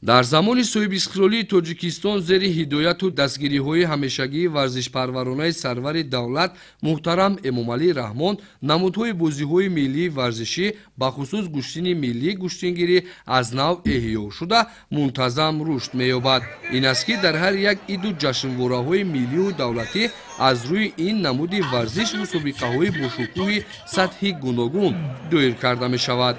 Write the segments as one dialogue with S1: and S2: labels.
S1: дар замони соҳибистиқлолии тоҷикистон зери ҳидояту дастгириҳои ҳамешагии варзишпарваронаи сарвари давлат муҳтарам Эмомалӣ Раҳмон намудҳои бозиҳои миллии варзишӣ бахусус гӯштини миллӣ гӯштингирӣ аз нав эҳё шуда мунтазам рушд меёбад. Ин аст ки дар ҳар як иду ҷашнвораҳои миллию давлатӣ аз рӯи ин намуди варзиш мусобиқаҳои бошукӯҳи сатҳи гуногун доир карда мешавад.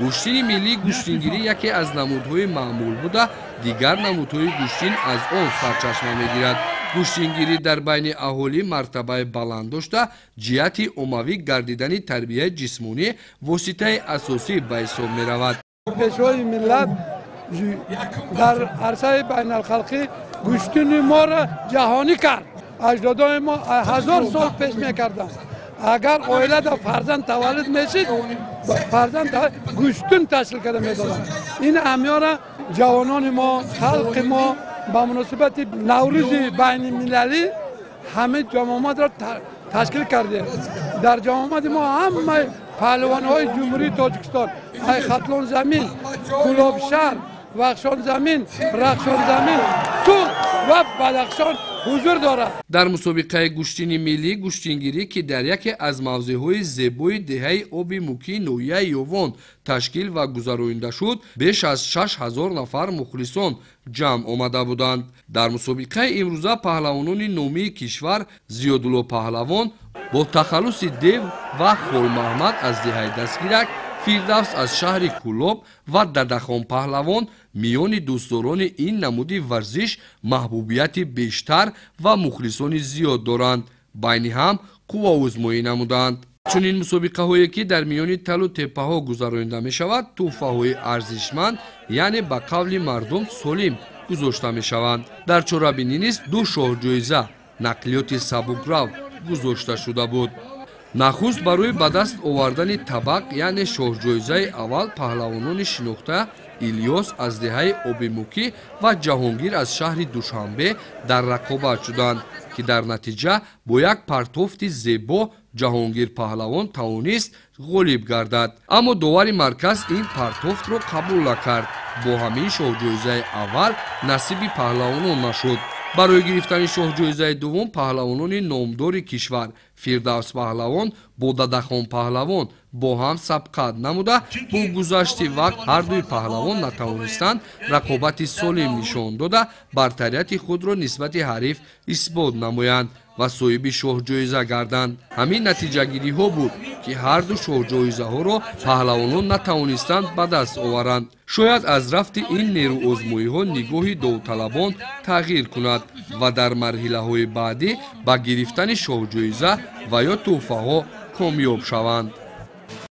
S1: гӯштини миллӣ гӯштингирӣ яке аз намудҳои маъмул буда дигар намудҳои гӯштин аз он сарчашма мегирад. гӯштингирӣ дар байни аҳолӣ мартабаи баланд дошта ҷиҳати оммавӣ гардидани тарбияи ҷисмонӣ воситаи асосӣ ба ҳисоб меравад.
S2: пешвои миллат дар арсаи байналхалқӣ гӯштини моро ҷаҳонӣ кард. аҷдодои мо 1000 сол пеш мекарданд. агар оилада фарзанд таваллуд мешид, фарзанд гӯштин таҳсил карда медоданд. ин ҳамёра ҷавонони мо, халқи мо ба муносибати наврӯзи байнимилалӣ ҳама ҷамоатро ташкил кардем. дар ҷамоати мо ҳамаи паҳлавонҳои ҷумҳурии Тоҷикистон, Айхатлон замин, Кулобшар, Вахшон замин, Рахшон замин, Суғ ва Бадахшон ҳузур дорад.
S1: дар мусобиқаи гӯштини миллӣ гӯштингирӣ ки дар яке аз мавзеъҳои зебои деҳаи оби мукии ноҳияи Ёвон ташкил ва гузаронида шуд, беш аз 6000 нафар мухлисон ҷамъ омада буданд. дар мусобиқаи имрӯза паҳлавонони номии кишвар Зиёдулло Паҳлавон бо тахаллуси Дев ва Холмаҳмад аз деҳаи Дастгирак, Фирдавс аз шаҳри Кӯлоб ва Дадахон Паҳлавон миёни дӯстдорони ин намуди варзиш маҳбубияти бештар ва мухлисони зиёд доранд. байни ҳам қувваозмоӣ намуданд. чунин мусобиқаҳое ки дар миёни талу теппаҳо гузаронида мешавад, тӯҳфаҳои арзишманд, яъне ба қавли мардум солим гузошта мешаванд. дар чорабинӣ низ 2 шоҳҷоиза нақлиёти сабукрав гузошта шуда буд. нахуст барои ба даст овардани табақ, яъне шоҳҷоизаи аввал паҳлавонони шинохта Илёс аз деҳаи Обимукӣ ва Ҷаҳонгир аз шаҳри Душанбе дар рақобат шуданд, ки дар натиҷа бо як партофти зебо Ҷаҳонгир Паҳлавон тавонист ғолиб гардад. аммо довари марказ ин партофтро қабул накард. бо ҳамин шоҳҷоизаи аввал насиби паҳлавонон нашуд. барои гирифтани шоҳҷоизаи дуввум паҳлавонони номдори кишвар Фирдавс Паҳлавон бо Дадахон Паҳлавон бо ҳам сабқат намуда, бо гузашти вақт ҳардуи паҳлавон натавонистанд рақобати солим нишон дода бартарияти худро нисбати ҳариф исбот намоянд ва соҳиби шоҳҷоиза гарданд. ҳамин натиҷагириҳо буд, ки ҳарду шоҳҷоизаҳоро паҳлавонон натавонистанд ба даст оваранд. шояд аз рафти ин нерӯозмоиҳо нигоҳи довталабон тағйир кунад ва дар марҳилаҳои баъдӣ ба гирифтани шоҳҷоиза ва ё тӯҳфаҳо комёб шаванд.